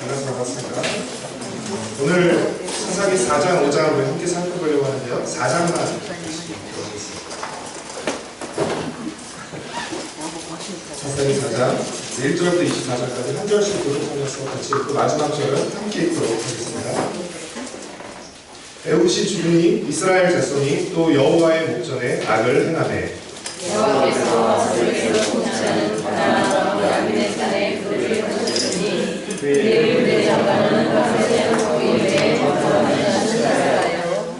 반갑습니다. 오늘 창세기 4장, 5장을 우리 함께 살펴보려고 하는데요. 4장만 창세기 4장 1절부터 24절까지 한 절씩 교독하면서 같이 읽고 마지막 절은 함께 읽도록 하겠습니다. 에훗이 죽으니 이스라엘 자손이 또 여호와의 목전에 악을 행하매 여호와께서 저들에게 공차는 가나안 야빈의 산에 그들을 던졌으니 그의 군대 장관은 바세냐 고임에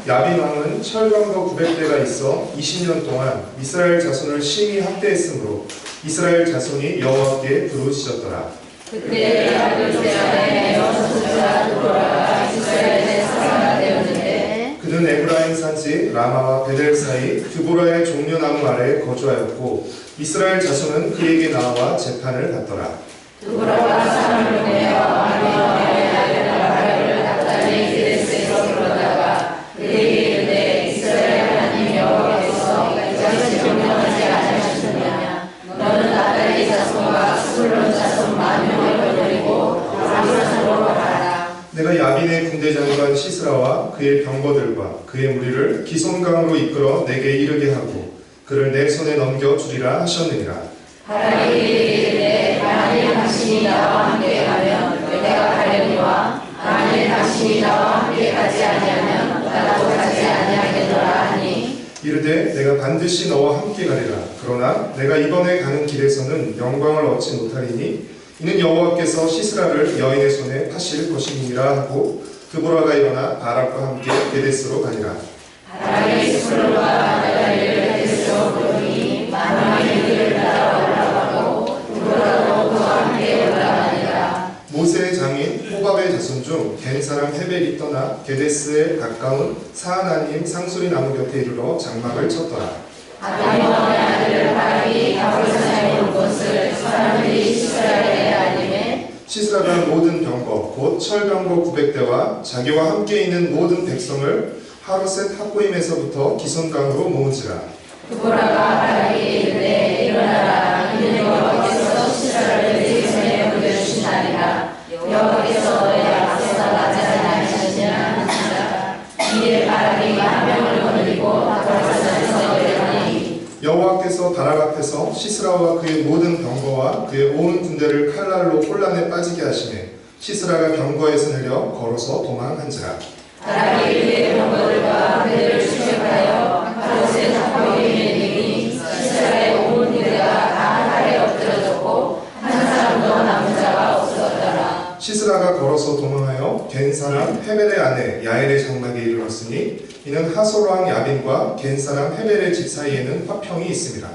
야빈 왕은 철강거 900대가 있어 20년 동안 이스라엘 자손을 심히 학대했으므로 이스라엘 자손이 여호와께 부르짖었더라. 그때 아들 제안에 여호수아 도라가 이스라엘의 사사가 되었는데 그는 에브라임 산지 라마와 베델 사이 드보라의 종려나무 아래에 거주하였고 이스라엘 자손은 그에게 나와 재판을 받더라. 드보라가 사람을 보내어 아비노의 아들 바락을 답단이 게데스에서 불러다가 그에게 이르되 이스라엘 하나님 여호와께서 이같이 명령하지 않으셨느냐. 너는 나달리 자손과 스불론 자손 10,000명을 거느리고 아브라산으로 가라. 내가 야빈의 군대 장관 시스라와 그의 병거들과 그의 무리를 기손강으로 이끌어 내게 이르게 하고 그를 내 손에 넘겨 주리라 하셨느니라. 바락이 이르되 만일 당신이 나와 함께 가면 내가 가려니와 만일 당신이 나와 함께 가지 아니하면 나도 가지 아니하겠노라 하니 이르되 내가 반드시 너와 함께 가리라. 그러나 내가 이번에 가는 길에서는 영광을 얻지 못하리니 이는 여호와께서 시스라를 여인의 손에 파실 것임이니라 하고 드보라가 일어나 바락과 함께 게데스로 가니라. 바락이 스불론과 나달리를 게데스로 부르니 만왕이 그를 따라 올라가고 드보라도 그와 함께 올라가니라. 모세의 장인 호밥의 자손 중 겐 사람 헤벨이 떠나 게데스에 가까운 사하나님 상수리 나무 곁에 이르러 장막을 쳤더라. 아비노의 아들 바락이 아브라산에 온 것을 사람들이 시스라에게 알림해 시스라가 모든 병거 곧 철병거 900대와 자기와 함께 있는 모든 백성을 하루셋 하고임에서부터 기손강으로 모은지라. 드보라가 바락에게 이르되 일어나라. 이는 여호와께서 시스라를 네 손에 물려주신 날이라. 여호와께서 너의 앞에서 나지 아니하셨느냐 하니라. 이에 바락이 10,000명을 거느리고 아브라산에서 내려가니 여호와께서 바락 앞에서 시스라와 그의 모든 병거와 그의 온 군대를 칼날로 혼란에 빠지게 하시매 시스라가 병거에서 내려 걸어서 도망한지라. 바락이 그의 병거들과 그들을 추격하여 하루셋 하고임에 이르니 시스라의 온 군대가 다 칼에 엎드러졌고 한 사람도 남은 자가 없었더라. 시스라가 걸어서 도망하여 겐 사람 헤벨의 아내 야엘의 장막에 이르렀으니 이는 하솔 왕 야빈과 겐 사람 헤벨의 집 사이에는 화평이 있습니다.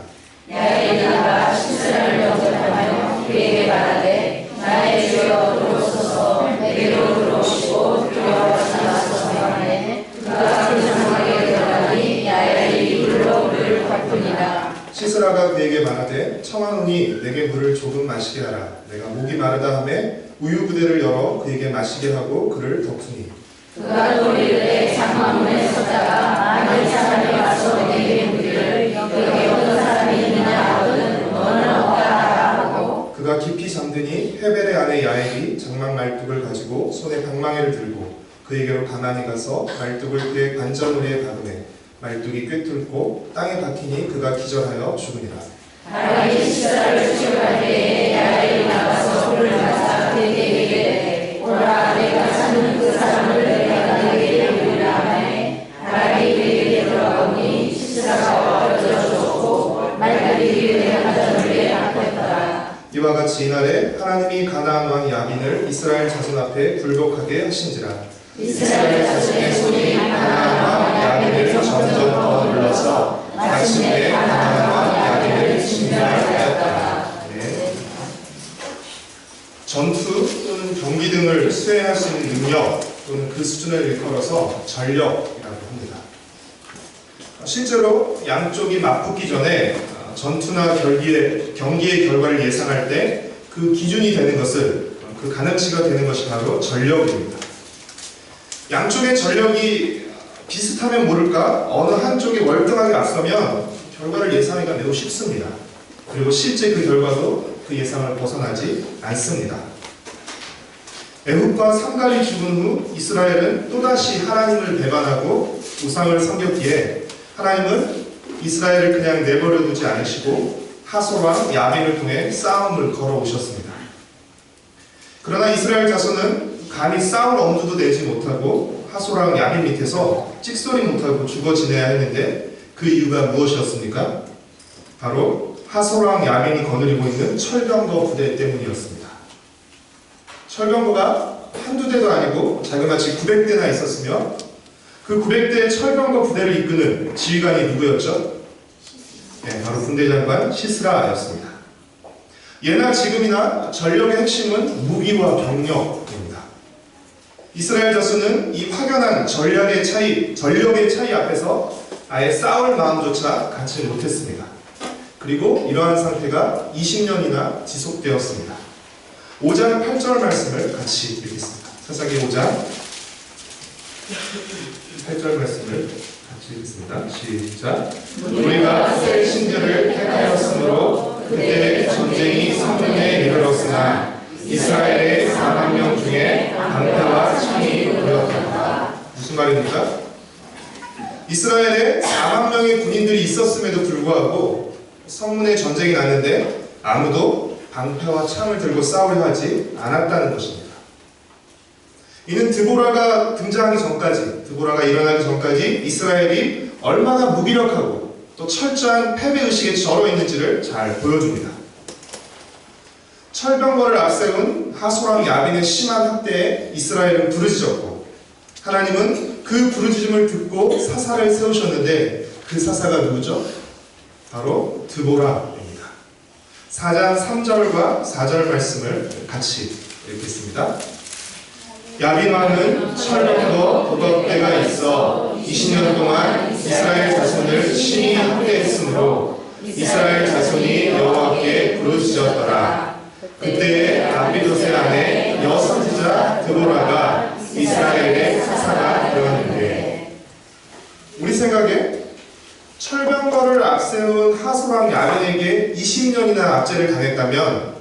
야엘이 나가 시스라를 영접하며 그에게 말하되 나의 주여 들어오소서. 내게로 들어오시고 두려워하지 마소서 하네. 그가 그 장막에 들어가니 야엘이 물로 물을 덮으니라. 시스라가 그에게 말하되 청하노니 내게 물을 조금 마시게 하라. 내가 목이 마르다 하매 우유 부대를 열어 그에게 마시게 하고 그를 덮으니 그가 또 이르되 장막문에 섰다가 많은 사람이 와서 내게 묻기를 여기 어떤 사람이 있느냐 하거든 너는 없다 하라 하고 그가 깊이 잠드니 헤벨의 아내 야엘이 장막 말뚝을 가지고 손에 방망이를 들고 그에게로 가만히 가서 말뚝을 그의 관자놀이에 박으매 말뚝이 꿰뚫고 땅에 박히니 그가 기절하여 죽으니라. 바락이 시스라를 추격할 때에 야엘이 나가서 불을 맞아 그에게 이르되 오라 내가 찾는 그 사람을 내가 너에게 이르리라 하매 바락이 그에게 들어가오니 시스라가 엎드려 죽었고 말들이 그의 관자놀이에 박혔더라. 이와 같이 이날에 하나님이 가나안 왕 야빈을 이스라엘 자손 앞에 굴복하게 하신지라. 이스라엘 자손의 손이 가나안 왕 야빈을 점점 더 눌러서 마침내 가나안 왕 야빈을 진멸하였더라. 네. 전투 또는 경기 등을 수행할 수 있는 능력 또는 그 수준을 일컬어서 전력이라고 합니다. 실제로 양쪽이 맞붙기 전에 전투나 경기의 결과를 예상할 때 그 기준이 되는 것을 그 가늠치가 되는 것이 바로 전력입니다. 양쪽의 전력이 비슷하면 모를까 어느 한쪽이 월등하게 앞서면 결과를 예상하기가 매우 쉽습니다. 그리고 실제 그 결과도 그 예상을 벗어나지 않습니다. 에훗과 삼갈이 죽은 후 이스라엘은 또다시 하나님을 배반하고 우상을 섬겼기에 하나님은 이스라엘을 그냥 내버려 두지 않으시고 하솔왕 야빈을 통해 싸움을 걸어오셨습니다. 그러나 이스라엘 자손은 감히 싸울 엄두도 내지 못하고 하솔왕 야빈 밑에서 찍소리 못하고 죽어 지내야 했는데 그 이유가 무엇이었습니까? 바로 하솔왕 야빈이 거느리고 있는 철병거 부대 때문이었습니다. 철병거가 한두 대도 아니고 자그마치 900대나 있었으며 그 900대의 철병거 부대를 이끄는 지휘관이 누구였죠? 네, 바로 군대장관 시스라였습니다. 예나 지금이나 전력의 핵심은 무기와 병력입니다. 이스라엘 자손은 이 확연한 전력의 차이 앞에서 아예 싸울 마음조차 갖지 못했습니다. 그리고 이러한 상태가 20년이나 지속되었습니다. 5장 8절 말씀을 같이 읽겠습니다. 사사기 5장 8절 말씀을 같이 읽겠습니다. 시작. 우리가 새 신들을 택하였으므로 그때 전쟁이 성문에 이르렀으나 이스라엘의 4만 명 중에 방패와 창이 보였다. 무슨 말입니까? 이스라엘에 4만 명의 군인들이 있었음에도 불구하고 성문에 전쟁이 났는데 아무도 방패와 창을 들고 싸우려 하지 않았다는 것입니다. 이는 드보라가 등장하기 전까지, 드보라가 일어나기 전까지 이스라엘이 얼마나 무기력하고 또 철저한 패배의식에 절어 있는지를 잘 보여줍니다. 철병거를 앞세운 하솔왕 야빈의 심한 학대에 이스라엘은 부르짖었고 하나님은 그 부르짖음을 듣고 사사를 세우셨는데 그 사사가 누구죠? 바로 드보라입니다. 4장 3절과 4절 말씀을 같이 읽겠습니다. 야빈 왕은 철병거 900대가 있어 20년 동안 이스라엘 자손을 심히 학대했으므로 이스라엘 자손이 여호와께 부르짖었더라. 그때에 아비도세 아내 여선지자 드보라가 이스라엘의 사사가 되었는데 우리 생각에 철병거를 앞세운 하솔왕 야빈에게 20년이나 압제를 당했다면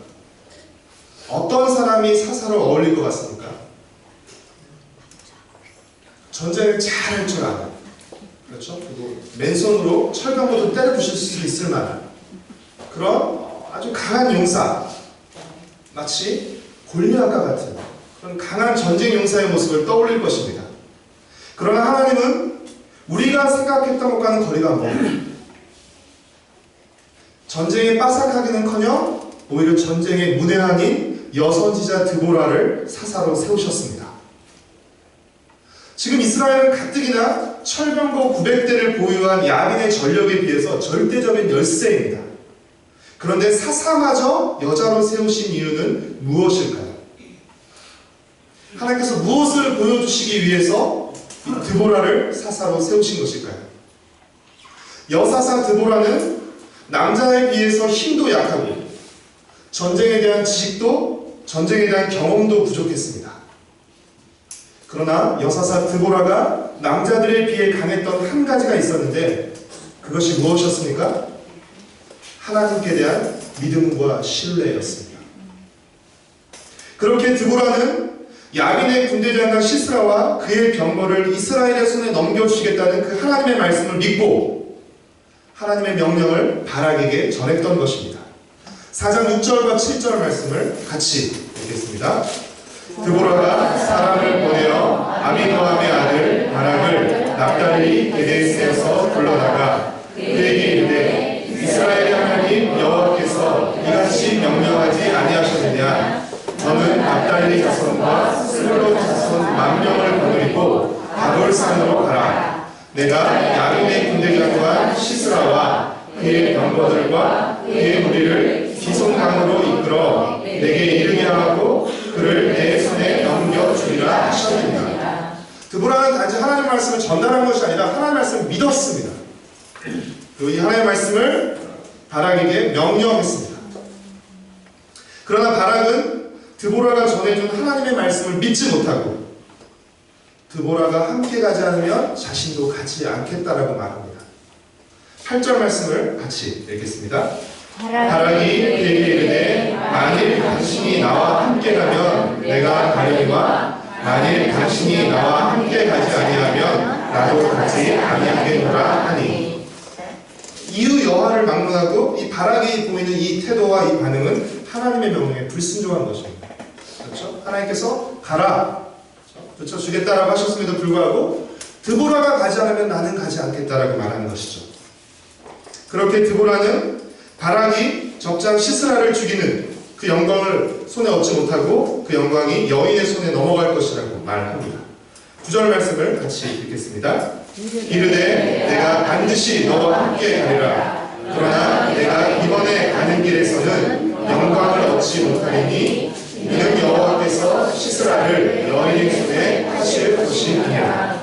어떤 사람이 사사로 어울릴 것 같습니까? 전쟁을 잘 할 줄 아는, 그렇죠? 그리고 맨손으로 철병거도 때려 부실 수 있을 만한 그런 아주 강한 용사, 마치 골리앗과 같은 그런 강한 전쟁 용사의 모습을 떠올릴 것입니다. 그러나 하나님은 우리가 생각했던 것과는 거리가 먼 전쟁에 빠삭하기는커녕 오히려 전쟁의 무대한인 여선지자 드보라를 사사로 세우셨습니다. 지금 이스라엘은 가뜩이나 철병거 900대를 보유한 야빈의 전력에 비해서 절대적인 열세입니다. 그런데 사사마저 여자로 세우신 이유는 무엇일까요? 하나님께서 무엇을 보여주시기 위해서 드보라를 사사로 세우신 것일까요? 여사사 드보라는 남자에 비해서 힘도 약하고 전쟁에 대한 지식도 전쟁에 대한 경험도 부족했습니다. 그러나 여사사 드보라가 남자들에 비해 강했던 한 가지가 있었는데 그것이 무엇이었습니까? 하나님께 대한 믿음과 신뢰였습니다. 그렇게 드보라는 야빈의 군대장관 시스라와 그의 병거를 이스라엘의 손에 넘겨주시겠다는 그 하나님의 말씀을 믿고 하나님의 명령을 바락에게 전했던 것입니다. 4장 6절과 7절 말씀을 같이 읽겠습니다. 드보라가 사람을 보내어 아비노함의 아들 바락을 납달리 게데스에서 불러다가 그에게 이르되 이스라엘의 하나님 여호와께서 이같이 명령하지 아니하셨느냐? 너는 납달리 자손과 스불론 자손 10,000명을 거느리고 다볼산으로 가라. 내가 야빈의 군대장관 시스라와 그의 병거들과 그의 무리를 기송강으로 이끌어 내게 이르게 하고 그를 내 손에 넘겨주리라 하셨느니라. 드보라는 단지 하나님의 말씀을 전달한 것이 아니라 하나님의 말씀을 믿었습니다. 그리고 이 하나님의 말씀을 바락에게 명령했습니다. 그러나 바락은 드보라가 전해준 하나님의 말씀을 믿지 못하고 드보라가 함께 가지 않으면 자신도 가지 않겠다라고 말합니다. 8절 말씀을 같이 읽겠습니다. 바락이 그에게 이르되 만일 당신이 나와 함께 가면 내가 가려니와 만일 당신이 나와 함께 가지 아니하면 나도 가지 아니하겠노라 하니. 이후 여호와를 막론하고 이 바락이 보이는 이 태도와 이 반응은 하나님의 명령에 불순종한 것입니다. 그렇죠? 하나님께서 가라, 그렇죠? 주겠다라고 하셨음에도 불구하고 드보라가 가지 않으면 나는 가지 않겠다라고 말하는 것이죠. 그렇게 드보라는 바락이 적장 시스라를 죽이는 그 영광을 손에 얻지 못하고 그 영광이 여인의 손에 넘어갈 것이라고 말합니다. 9절 말씀을 같이 읽겠습니다. 이르되 내가 반드시 너와 함께 가리라. 그러나 내가 이번에 가는 길에서는 영광을 얻지 못하리니 이는 여호와께서 시스라를 여인의 손에 하실 것이니라.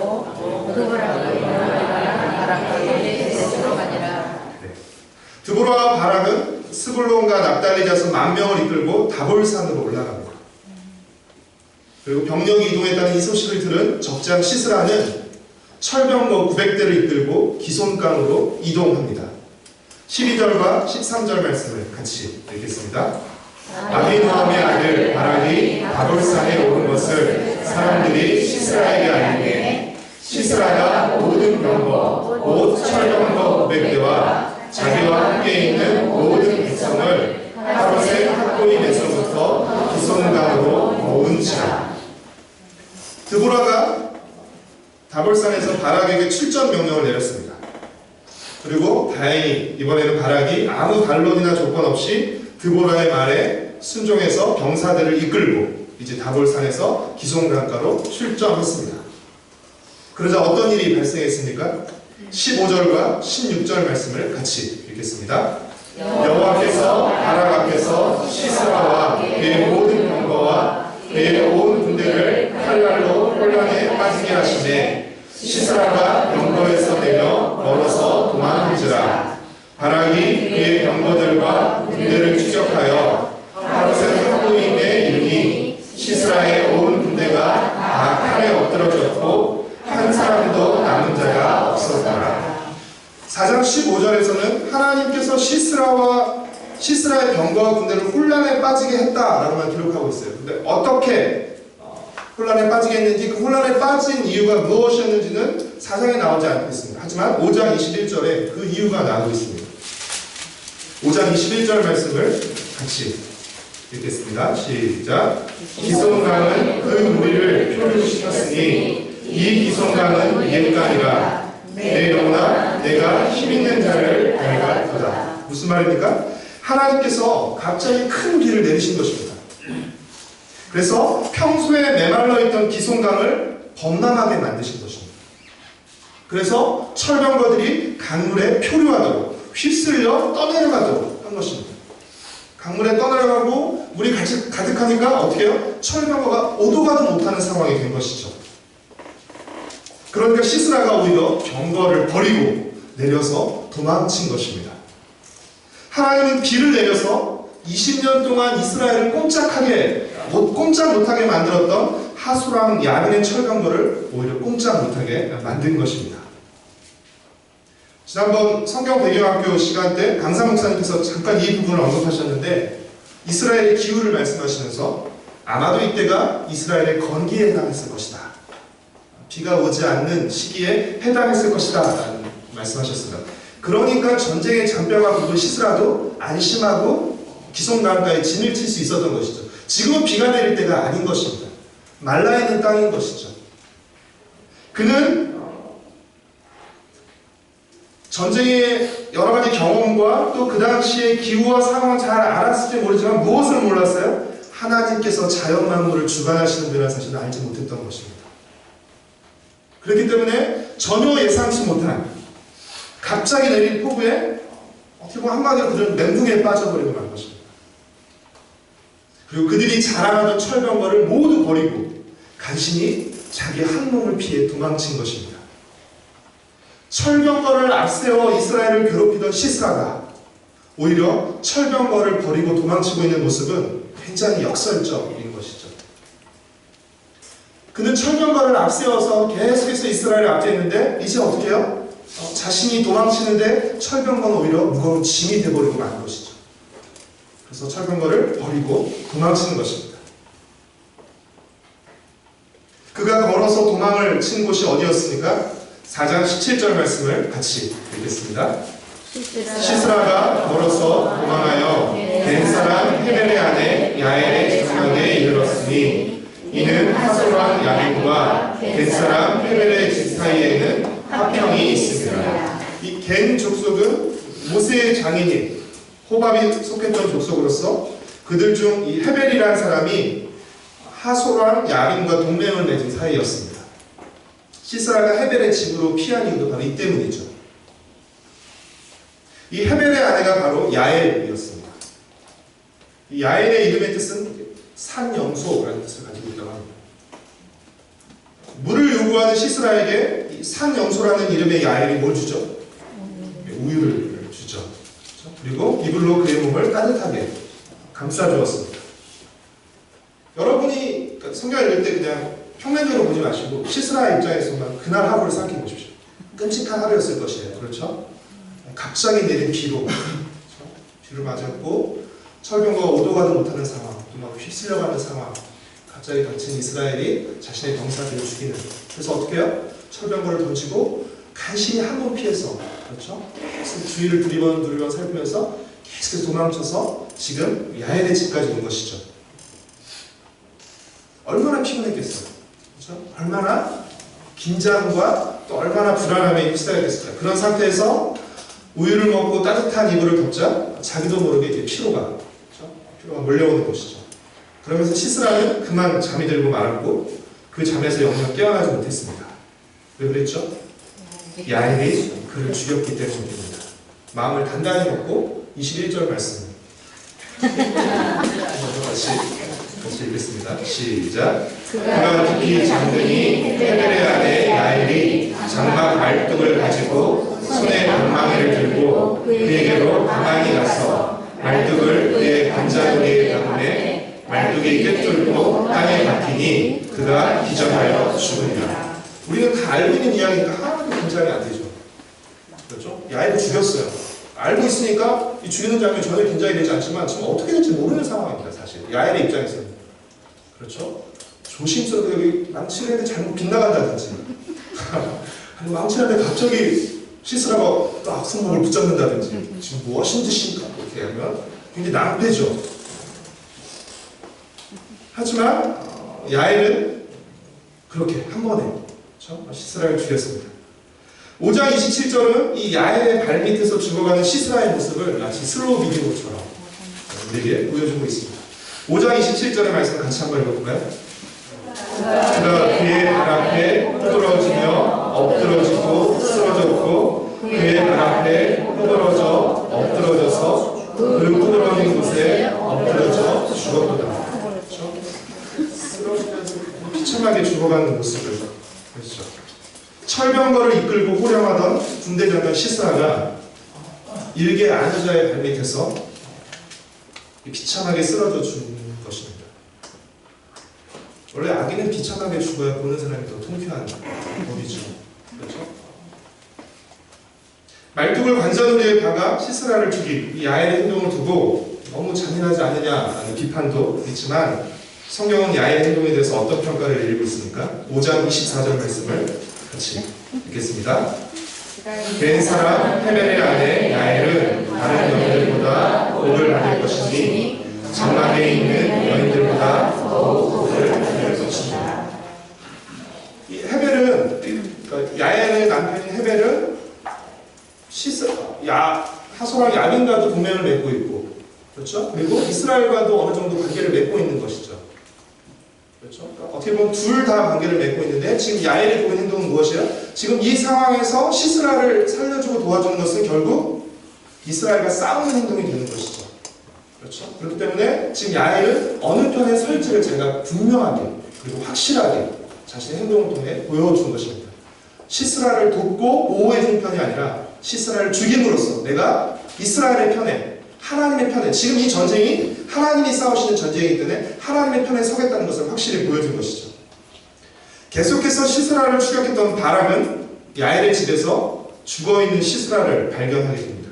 드보라와 바락은 스불론과 납달리 자손 10,000명을 이끌고 다볼산으로 올라갑니다. 그리고 병력이 이동했다는 이 소식을 들은 적장 시스라는 철병거 900대를 이끌고 기손강으로 이동합니다. 12절과 13절 말씀을 같이 읽겠습니다. 아비노함의 아들 바락이 다볼산에 오른 것을 사람들이 시스라에게 알리매 시스라가 모든 병거 곧 철병거 900대와 자기와 함께 있는 모든 백성을 하롯의 학고임에서부터 기손강으로 모은지라. 드보라가 다볼산에서 바락에게 출전 명령을 내렸습니다. 그리고 다행히 이번에는 바락이 아무 반론이나 조건 없이 드보라의 말에 순종해서 병사들을 이끌고 이제 다볼산에서 기손강가로 출전했습니다. 그러자 어떤 일이 발생했습니까? 15절과 16절 말씀을 같이 읽겠습니다. 여호와께서 바락 앞에서 시스라와 그의 모든 병거와 그의 온 군대를 칼날로 혼란에 빠지게 하시매 시스라가 병거에서 내려 멀어서 도망한지라. 바락이 그의 병거들과 군대를 추격하여 하롯의 학고임에 이르니 시스라의 온 군대가 다 칼에 엎드러졌고 한 사람도 남은 자가 없었더라. 4장 15절에서는 하나님께서 시스라의 병거와 군대를 혼란에 빠지게 했다라고만 기록하고 있어요. 근데 어떻게 혼란에 빠지게 했는지, 그 혼란에 빠진 이유가 무엇이었는지는 4장에 나오지 않고 있습니다. 하지만 5장 21절에 그 이유가 나오고 있습니다. 5장 21절 말씀을 같이 읽겠습니다. 시작. 기손강은 그 무리를 표류시켰으니 이 기손강은 옛강이라. 내 영혼아 내가 힘있는 자를 내가 보다. 무슨 말입니까? 하나님께서 갑자기 큰 비를 내리신 것입니다. 그래서 평소에 메말라 있던 기손강을 범람하게 만드신 것입니다. 그래서 철병거들이 강물에 표류하도록 휩쓸려 떠내려가도록 한 것입니다. 강물에 떠내려가고 물이 가득하니까 어떻게 해요? 철병거가 오도 가도 못하는 상황이 된 것이죠. 그러니까 시스라가 오히려 병거를 버리고 내려서 도망친 것입니다. 하나님은 비를 내려서 20년 동안 이스라엘을 꼼짝 못하게 만들었던 하수랑 야민의 철병거를 오히려 꼼짝 못하게 만든 것입니다. 지난번 성경 배경학교 시간 때 강사 목사님께서 잠깐 이 부분을 언급하셨는데 이스라엘의 기후를 말씀하시면서 아마도 이때가 이스라엘의 건기에 해당했을 것이다. 비가 오지 않는 시기에 해당했을 것이다 라는 말씀하셨습니다. 그러니까 전쟁의 잔뼈가 굵은 시스라도 안심하고 기손강가에 진을 칠 수 있었던 것이죠. 지금은 비가 내릴 때가 아닌 것입니다. 말라있는 땅인 것이죠. 그는 전쟁의 여러 가지 경험과 또 그 당시의 기후와 상황을 잘 알았을지 모르지만 무엇을 몰랐어요? 하나님께서 자연 만물을 주관하시는 분이라는 사실을 알지 못했던 것입니다. 그렇기 때문에 전혀 예상치 못한 갑자기 내린 폭우에 어떻게 보면 한마디로 그들은 멘붕에 빠져버리고 만 것입니다. 그리고 그들이 자랑하던 철병거를 모두 버리고 간신히 자기 한 몸을 피해 도망친 것입니다. 철병거를 앞세워 이스라엘을 괴롭히던 시스라가 오히려 철병거를 버리고 도망치고 있는 모습은 굉장히 역설적인 것이죠. 그는 철병거를 앞세워서 계속해서 이스라엘을 앞세웠는데 이제 어떻게 해요? 자신이 도망치는데 철병거는 오히려 무거운 짐이 되어버리고 만 것이죠. 그래서 철병거를 버리고 도망치는 것입니다. 그가 걸어서 도망을 친 곳이 어디였습니까? 4장 17절 말씀을 같이 읽겠습니다. 시스라가 걸어서 도망하여 벤사람 헤벨의 아내 야엘의 장막에 이르렀으니 이는 하솔왕 야긴과 벤사람 헤벨의 집 사이에는 화평이 있습니다. 이 겐 족속은 모세의 장인인 호밥이 속했던 족속으로서 그들 중 이 헤벨이라는 사람이 하솔왕 야긴과 동맹을 맺은 사이였습니다. 시스라가 헤벨의 집으로 피한 이유도 바로 이 때문이죠. 이 헤벨의 아내가 바로 야엘이었습니다. 이 야엘의 이름의 뜻은 산염소라는 뜻을 가지고 있다고 합니다. 물을 요구하는 시스라에게 이 산염소라는 이름의 야엘이 뭘 주죠? 우유를 주죠. 그리고 이불로 그의 몸을 따뜻하게 감싸주었습니다. 여러분이 성경 읽을 때 그냥 평면적으로 보지 마시고 시스라의 입장에서만 그날 하루를 생각해 보십시오. 끔찍한 하루였을 것이에요. 그렇죠? 갑자기 내린 비로 비를 맞았고 철병거가 오도 가도 못하는 상황, 또 막 휩쓸려가는 상황, 갑자기 닥친 이스라엘이 자신의 병사들을 죽이는. 그래서 어떻게 해요? 철병거를 던지고 간신히 한 번 피해서, 그렇죠? 계속 주위를 두리번 살피면서 계속해서 도망쳐서 지금 야엘의 집까지 온 것이죠. 얼마나 피곤했겠어요. 그렇죠? 얼마나 긴장과 또 얼마나 불안함에 휩싸였겠어요. 그런 상태에서 우유를 먹고 따뜻한 이불을 덮자 자기도 모르게 이제 피로가 몰려오는 것이죠. 그러면서 시스라는 그만 잠이 들고 말았고 그 잠에서 영영 깨어나지 못했습니다. 왜 그랬죠? 야엘이 그를 죽였기 때문입니다. 마음을 단단히 먹고 21절 말씀 같이 읽겠습니다. 시작. 그가 깊이 잠드니 헤벨의 아내 야엘이 장막 말뚝을 가지고 손에 방망이를 들고 그에게로 가만히 가서 말뚝을 그의 관자놀이에 박음에 말뚝이 꿰뚫고 땅에 박히니 그가 기절하여 죽으니라. 우리는 다 알고 있는 이야기니까 하나도 긴장이 안 되죠. 그렇죠? 야엘을 죽였어요. 알고 있으니까 이 죽이는 장면이 전혀 긴장이 되지 않지만 지금 어떻게 될지 모르는 상황입니다. 사실 야엘의 입장에서는. 그렇죠? 조심스럽게 여기 망치를 했는데 잘못 빗나간다든지 아니 망치를 갑자기 시스라가 딱 손목을 붙잡는다든지 지금 뭐 하신 짓입니까? 이렇게 하면 굉장히 낭패죠. 하지만 야엘은 그렇게 한 번에 그렇죠? 시스라를 죽였습니다. 5장 27절은 이 야엘의 발밑에서 죽어가는 시스라의 모습을 마치 슬로우 비디오처럼 우리에게 보여주고 있습니다. 5장 27절의 말씀 같이 한번 읽어볼까요? 그가 그의 발 앞에 후들어지며 엎드러지고 쓰러졌고 그의 발 앞에 후들어져 엎드러져서 그 후들어진 곳에 엎드러져 죽었도다. 그렇죠? 쓰러지면서 비참하게 죽어가는 모습을 그렇죠. 철병거를 이끌고 호령하던 군대 장관 시스라가 일개 아내자의 발밑에서 비참하게 쓰러져 죽는 것입니다. 원래 아기는 비참하게 죽어야 보는 사람이 더 통쾌한 법이죠. 그렇죠? 말뚝을 관자놀이에 박아 시스라를 죽인 이 야엘의 행동을 두고 너무 잔인하지 않느냐는 비판도 있지만 성경은 야엘의 행동에 대해서 어떤 평가를 내리고 있습니까? 5장 24절 말씀을 같이 읽겠습니다. 된 사람 헤벨의 아내 야엘은 다른 여인들보다 복을 받을 것이니 장막에 있는 여인들보다 더욱 복을 받을 것입니다. 이 헤벨은 그러니까 야엘의 남편인 헤벨은 하솔왕 야긴과도 동맹을 맺고 있고 그렇죠? 그리고 이스라엘과도 어느 정도 관계를 맺고 있는 것이죠. 그렇죠? 그러니까 어떻게 보면 둘 다 관계를 맺고 있는데 지금 야엘이 보인 행동은 무엇이에요? 지금 이 상황에서 시스라를 살려주고 도와주는 것은 결국 이스라엘과 싸우는 행동이 되는 것이죠. 그렇죠? 그렇기 때문에 지금 야엘은 어느 편에 설지를 제가 분명하게 그리고 확실하게 자신의 행동을 통해 보여준 것입니다. 시스라를 돕고 보호해준 편이 아니라 시스라를 죽임으로써 내가 이스라엘의 편에 하나님의 편에 지금 이 전쟁이 하나님이 싸우시는 전쟁이기 때문에 하나님의 편에 서겠다는 것을 확실히 보여준 것이죠. 계속해서 시스라를 추격했던 바락은 야엘의 집에서 죽어있는 시스라를 발견하게 됩니다.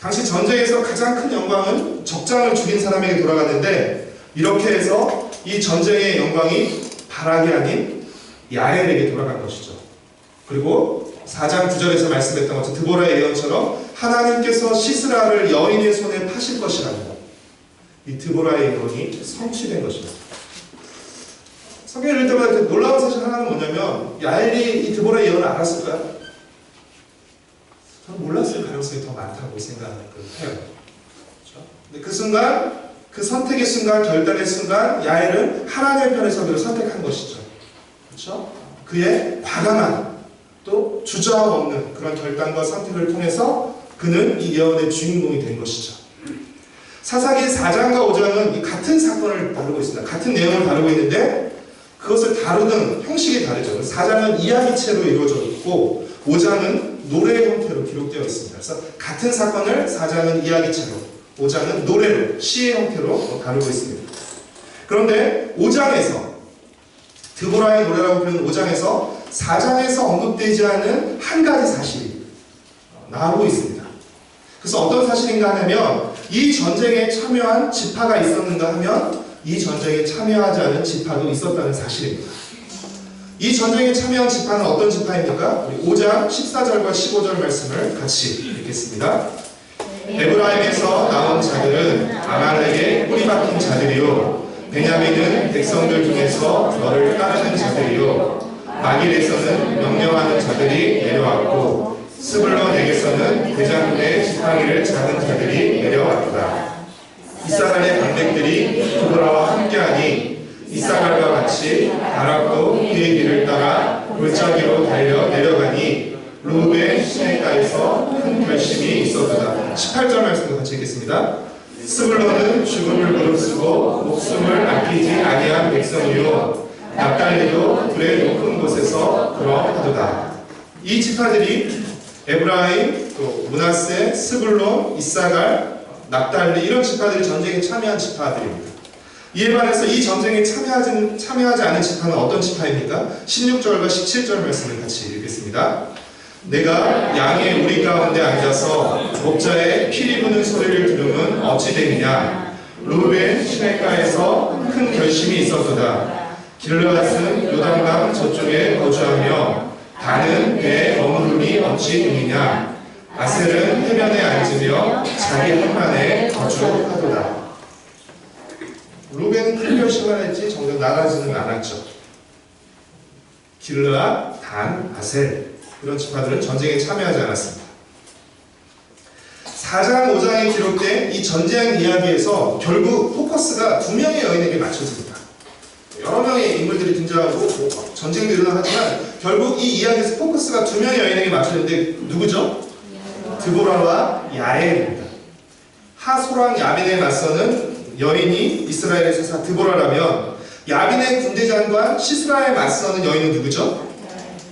당시 전쟁에서 가장 큰 영광은 적장을 죽인 사람에게 돌아갔는데, 이렇게 해서 이 전쟁의 영광이 바락이 아닌 야엘에게 돌아간 것이죠. 그리고 4장 9절에서 말씀했던 것처럼 드보라의 예언처럼 하나님께서 시스라를 여인의 손에 파실 것이라고, 이 드보라의 예언이 성취된 것입니다. 성경을 읽을 때마다 놀라운 사실 하나는 뭐냐면, 야엘이 이 드보라의 예언을 알았을까요? 저는 몰랐을 가능성이 더 많다고 생각해요. 그렇죠? 근데 그 순간, 그 선택의 순간, 결단의 순간, 야엘은 하나님의 편에 서기를 선택한 것이죠. 그렇죠? 그의 과감한, 또 주저함 없는 그런 결단과 선택을 통해서 그는 이 예언의 주인공이 된 것이죠. 사사기 4장과 5장은 이 같은 사건을 다루고 있습니다. 같은 내용을 다루고 있는데 그것을 다루는 형식이 다르죠. 4장은 이야기체로 이루어져 있고 5장은 노래 형태로 기록되어 있습니다. 그래서 같은 사건을 4장은 이야기체로, 5장은 노래로, 시의 형태로 다루고 있습니다. 그런데 5장에서, 드보라의 노래라고 부르는 5장에서 4장에서 언급되지 않은 한 가지 사실이 나오고 있습니다. 그래서 어떤 사실인가 하면, 이 전쟁에 참여한 지파가 있었는가 하면 이 전쟁에 참여하지 않은 지파도 있었다는 사실입니다. 이 전쟁에 참여한 지파는 어떤 지파입니까? 우리 5장 14절과 15절 말씀을 같이 읽겠습니다. 에브라임에서 나온 자들은 아말렉의 뿌리 박힌 자들이요, 베냐민은 백성들 중에서 너를 따르는 자들이요, 마길에서는 명령하는 자들이 내려왔고 스불론에게서는 대장군의 지팡이를 잡은 자들이 내려왔다. 이사갈의 방백들이 드보라와 함께하니 이사갈과 같이 바락도 그의 길을 따라 골짜기로 달려 내려가니 루벤 시내가에서 큰 결심이 있었다. 18절 말씀도 같이 읽겠습니다. 스불론은 죽음을 무릅쓰고 목숨을 아끼지 아니한 백성이요, 납달리도 불의 높은 곳에서 그러하도다. 이 지파들이 에브라임, 또 므낫세, 스불론, 이사갈, 납달리, 이런 지파들이 전쟁에 참여한 지파들입니다. 이에 반해서 이 전쟁에 참여하지 않은 지파는 어떤 지파입니까? 16절과 17절 말씀을 같이 읽겠습니다. 내가 양의 우리 가운데 앉아서 목자의 피리 부는 소리를 들으면 어찌 되느냐? 루벤 시내가에서 큰 결심이 있었도다. 길르앗은 요단강 저쪽에 거주하며 단은 배에 머무름이 어찌 되느냐? 아셀은 해변에 앉으며 자기 한만에 거주하도다. 루벤은 큰 결심을 했지 정작 나가지는 않았죠. 길르앗, 단, 아셀, 이런 지파들은 전쟁에 참여하지 않았습니다. 4장, 5장에 기록된 이 전쟁 이야기에서 결국 포커스가 두 명의 여인에게 맞춰집니다. 여러 명의 인물들이 등장하고 전쟁도 일어나지만 결국 이 이야기에서 포커스가 두 명의 여인에게 맞춰졌는데 누구죠? 드보라와 야엘입니다. 하소랑 야빈에 맞서는 여인이 이스라엘의 사사 드보라라면, 야빈의 군대장관 시스라에 맞서는 여인은 누구죠?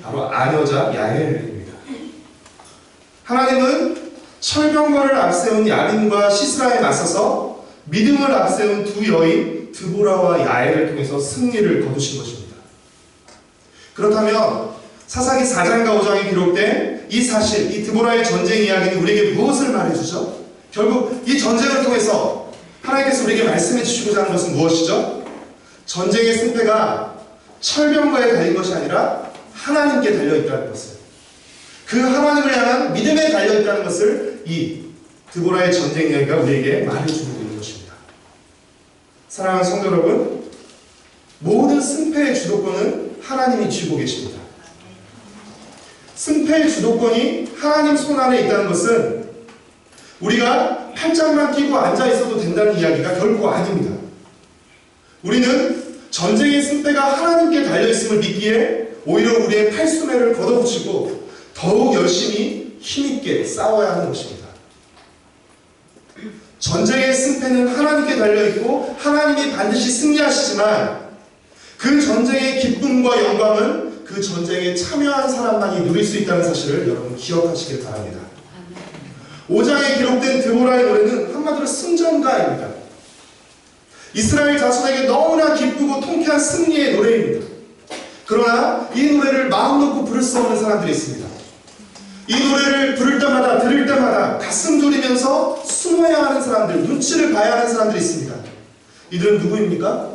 바로 아녀자 야엘입니다. 하나님은 철병거를 앞세운 야빈과 시스라에 맞서서 믿음을 앞세운 두 여인 드보라와 야엘을 통해서 승리를 거두신 것입니다. 그렇다면 사사기 4장과 5장에 기록된 이 사실, 이 드보라의 전쟁 이야기는 우리에게 무엇을 말해주죠? 결국 이 전쟁을 통해서 하나님께서 우리에게 말씀해 주시고자 하는 것은 무엇이죠? 전쟁의 승패가 철병거에 달린 것이 아니라 하나님께 달려있다는 것을, 그 하나님을 향한 믿음에 달려있다는 것을 이 드보라의 전쟁 이야기가 우리에게 말해주고 있는 것입니다. 사랑하는 성도 여러분, 모든 승패의 주도권은 하나님이 쥐고 계십니다. 승패의 주도권이 하나님 손 안에 있다는 것은 우리가 팔짱만 끼고 앉아있어도 된다는 이야기가 결코 아닙니다. 우리는 전쟁의 승패가 하나님께 달려있음을 믿기에 오히려 우리의 팔순애를 걷어붙이고 더욱 열심히 힘있게 싸워야 하는 것입니다. 전쟁의 승패는 하나님께 달려있고 하나님이 반드시 승리하시지만 그 전쟁의 기쁨과 영광은 그 전쟁에 참여한 사람만이 누릴 수 있다는 사실을 여러분 기억하시길 바랍니다. 5장에 기록된 드보라의 노래는 한마디로 승전가입니다. 이스라엘 자손에게 너무나 기쁘고 통쾌한 승리의 노래입니다. 그러나 이 노래를 마음 놓고 부를 수 없는 사람들이 있습니다. 이 노래를 부를 때마다 들을 때마다 가슴 졸이면서 숨어야 하는 사람들, 눈치를 봐야 하는 사람들이 있습니다. 이들은 누구입니까?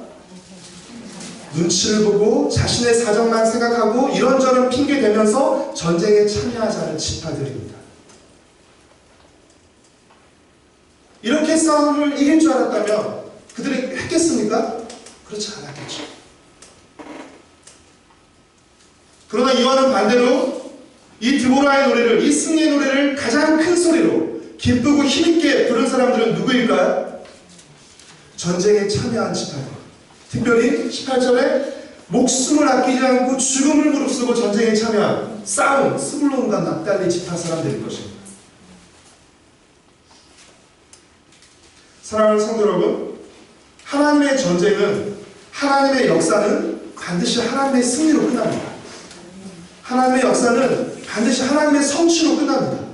눈치를 보고 자신의 사정만 생각하고 이런저런 핑계 대면서 전쟁에 참여하지 않은 지파들입니다. 이렇게 싸움을 이길 줄 알았다면 그들이 했겠습니까? 그렇지 않았겠죠. 그러나 이와는 반대로 이 드보라의 노래를, 이 승리의 노래를 가장 큰 소리로 기쁘고 힘있게 부른 사람들은 누구일까요? 전쟁에 참여한 지파들. 특별히 18절에 목숨을 아끼지 않고 죽음을 무릅쓰고 전쟁에 참여한 싸운 스불론과 납달리 지파 사람들일 것입니다. 사랑하는 성도 여러분, 하나님의 전쟁은, 하나님의 역사는 반드시 하나님의 승리로 끝납니다. 하나님의 역사는 반드시 하나님의 성취로 끝납니다.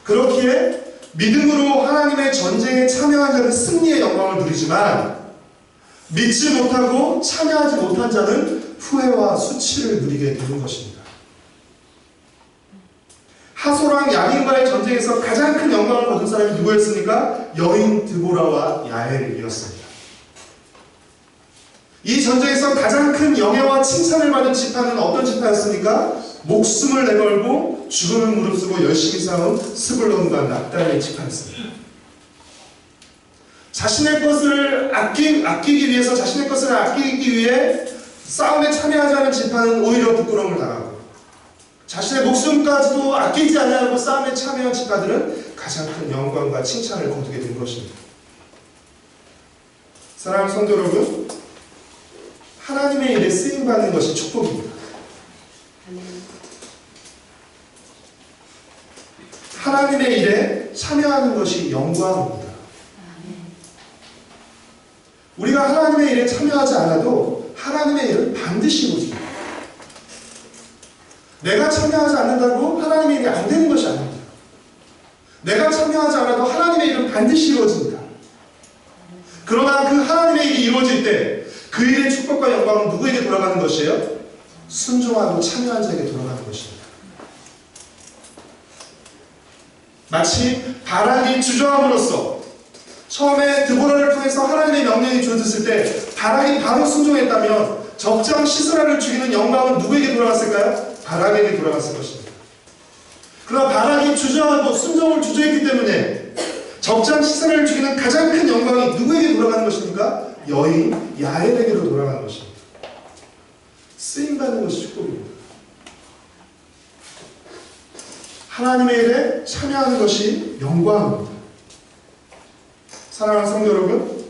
그렇기에 믿음으로 하나님의 전쟁에 참여한 자는 승리의 영광을 누리지만 믿지 못하고 참여하지 못한 자는 후회와 수치를 누리게 되는 것입니다. 하소랑 야긴과의 전쟁에서 가장 큰 영광을 거둔 사람이 누구였습니까? 여인 드보라와 야엘이었습니다. 이 전쟁에서 가장 큰 영예와 칭찬을 받은 지파는 어떤 지파였습니까? 목숨을 내걸고 죽음을 무릅쓰고 열심히 싸운 스불론과 납달리 지파였습니다. 자신의 것을 아끼기 위해서, 자신의 것을 아끼기 위해 싸움에 참여하지 않은 지파는 오히려 부끄러움을 당하고, 자신의 목숨까지도 아끼지 않냐고 싸움에 참여한 지파들은 가장 큰 영광과 칭찬을 거두게 된 것입니다. 사랑하는 성도 여러분, 하나님의 일에 쓰임받는 것이 축복입니다. 하나님의 일에 참여하는 것이 영광입니다. 우리가 하나님의 일에 참여하지 않아도 하나님의 일은 반드시 이루어집니다. 내가 참여하지 않는다고 하나님의 일이 안 되는 것이 아닙니다. 내가 참여하지 않아도 하나님의 일은 반드시 이루어집니다. 그러나 그 하나님의 일이 이루어질 때 그 일의 축복과 영광은 누구에게 돌아가는 것이에요? 순종하고 참여한 자에게 돌아가는 것입니다. 마치 바락이 주저함으로써 처음에 드보라를 통해서 하나님의 명령이 주어졌을 때 바락이 바로 순종했다면 적장 시스라를 죽이는 영광은 누구에게 돌아갔을까요? 바락에게 돌아갔을 것입니다. 그러나 바락이 주저하고 순종을 주저했기 때문에 적장 시스라를 죽이는 가장 큰 영광이 누구에게 돌아가는 것입니까? 여인 야엘에게로 돌아가는 것입니다. 쓰임받는 것이 축복입니다. 하나님의 일에 참여하는 것이 영광입니다. 사랑하는 성도 여러분,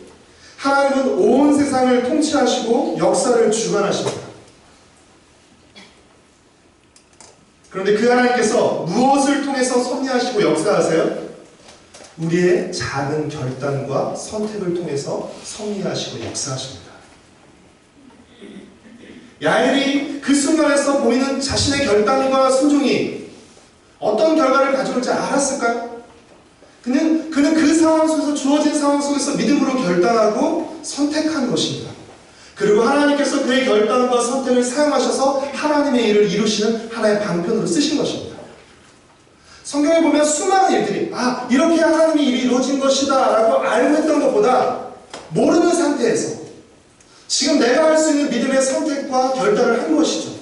하나님은 온 세상을 통치하시고 역사를 주관하십니다. 그런데 그 하나님께서 무엇을 통해서 섭리하시고 역사하세요? 우리의 작은 결단과 선택을 통해서 섭리하시고 역사하십니다. 야엘이 그 순간에서 보이는 자신의 결단과 순종이 어떤 결과를 가져올지 알았을까요? 그는 그 상황 속에서, 주어진 상황 속에서 믿음으로 결단하고 선택한 것입니다. 그리고 하나님께서 그의 결단과 선택을 사용하셔서 하나님의 일을 이루시는 하나의 방편으로 쓰신 것입니다. 성경에 보면 수많은 일들이 이렇게 하나님의 일이 이루어진 것이다 라고 알고 했던 것보다 모르는 상태에서 지금 내가 할 수 있는 믿음의 선택과 결단을 한 것이죠.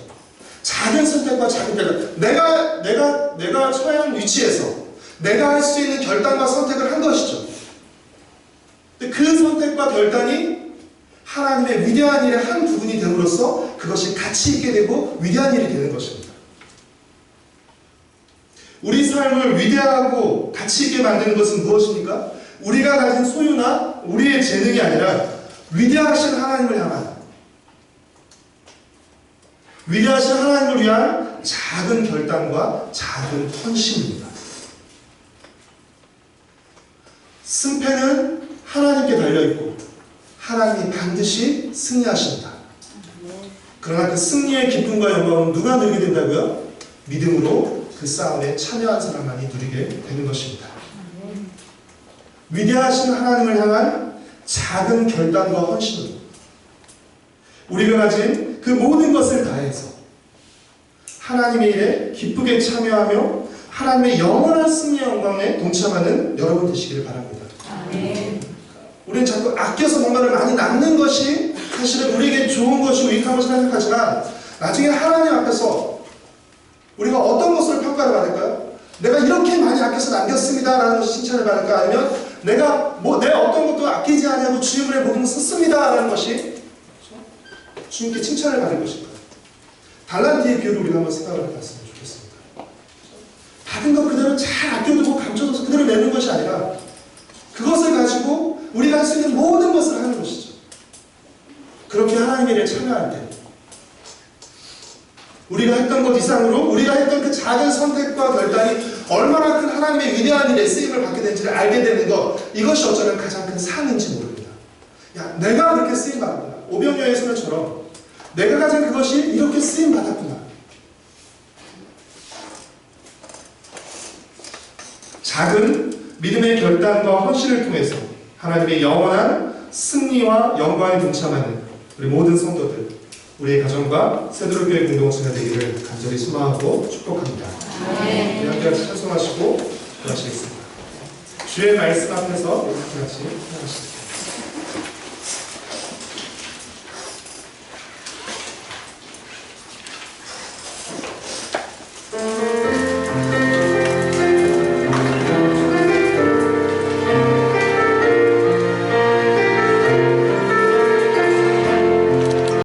작은 선택과 작은 결단, 내가 처한 위치에서 내가 할 수 있는 결단과 선택을 한 것이죠. 근데 그 선택과 결단이 하나님의 위대한 일의 한 부분이 됨으로써 그것이 가치 있게 되고 위대한 일이 되는 것입니다. 우리 삶을 위대하고 가치 있게 만드는 것은 무엇입니까? 우리가 가진 소유나 우리의 재능이 아니라 위대하신 하나님을 향한, 위대하신 하나님을 위한 작은 결단과 작은 헌신입니다. 승패는 하나님께 달려있고 하나님이 반드시 승리하십니다. 그러나 그 승리의 기쁨과 영광은 누가 누리게 된다고요? 믿음으로 그 싸움에 참여한 사람만이 누리게 되는 것입니다. 위대하신 하나님을 향한 작은 결단과 헌신으로 우리가 가진 그 모든 것을 다해서 하나님의 일에 기쁘게 참여하며 하나님의 영원한 승리의 영광에 동참하는 여러분 되시기를 바랍니다. 아멘. 우리는 자꾸 아껴서 뭔가를 많이 낳는 것이 사실은 우리에게 좋은 것이고 유익한 것을 생각하지만 나중에 하나님 앞에서 우리가 어떤 것을 평가를 받을까요? 내가 이렇게 많이 아껴서 남겼습니다 라는 것이 칭찬을 받을까? 아니면 내가 내 어떤 것도 아끼지 않냐고 주님의 모든 걸 썼습니다 라는 것이 주님께 칭찬을 받을 것일까요? 달란트의 비유를 우리가 한번 생각을 해봤으면 좋겠습니다. 받은 것 그대로 잘 아껴두고 감춰둬서 그대로 내는 것이 아니라 그것을 가지고 우리가 할 수 있는 모든 것을 하는 것이죠. 그렇게 하나님의 일에 참여할 때 우리가 했던 것 이상으로 우리가 했던 그 작은 선택과 결단이 얼마나 큰 하나님의 위대한 일에 쓰임을 받게 되는지를 알게 되는 것, 이것이 어쩌면 가장 큰 상인지 모릅니다. 야, 내가 그렇게 쓰임받았구나. 오병이어의 소녀처럼 내가 가진 그것이 이렇게 쓰임받았구나. 작은 믿음의 결단과 헌신을 통해서 하나님의 영원한 승리와 영광에 동참하는 우리 모든 성도들, 우리의 가정과 세드로교회 공동체가 되기를 간절히 소망하고 축복합니다. 우리 함께 같이 찬송하시고 기도하시겠습니다. 주의 말씀 앞에서 같이 기도하시겠습니다.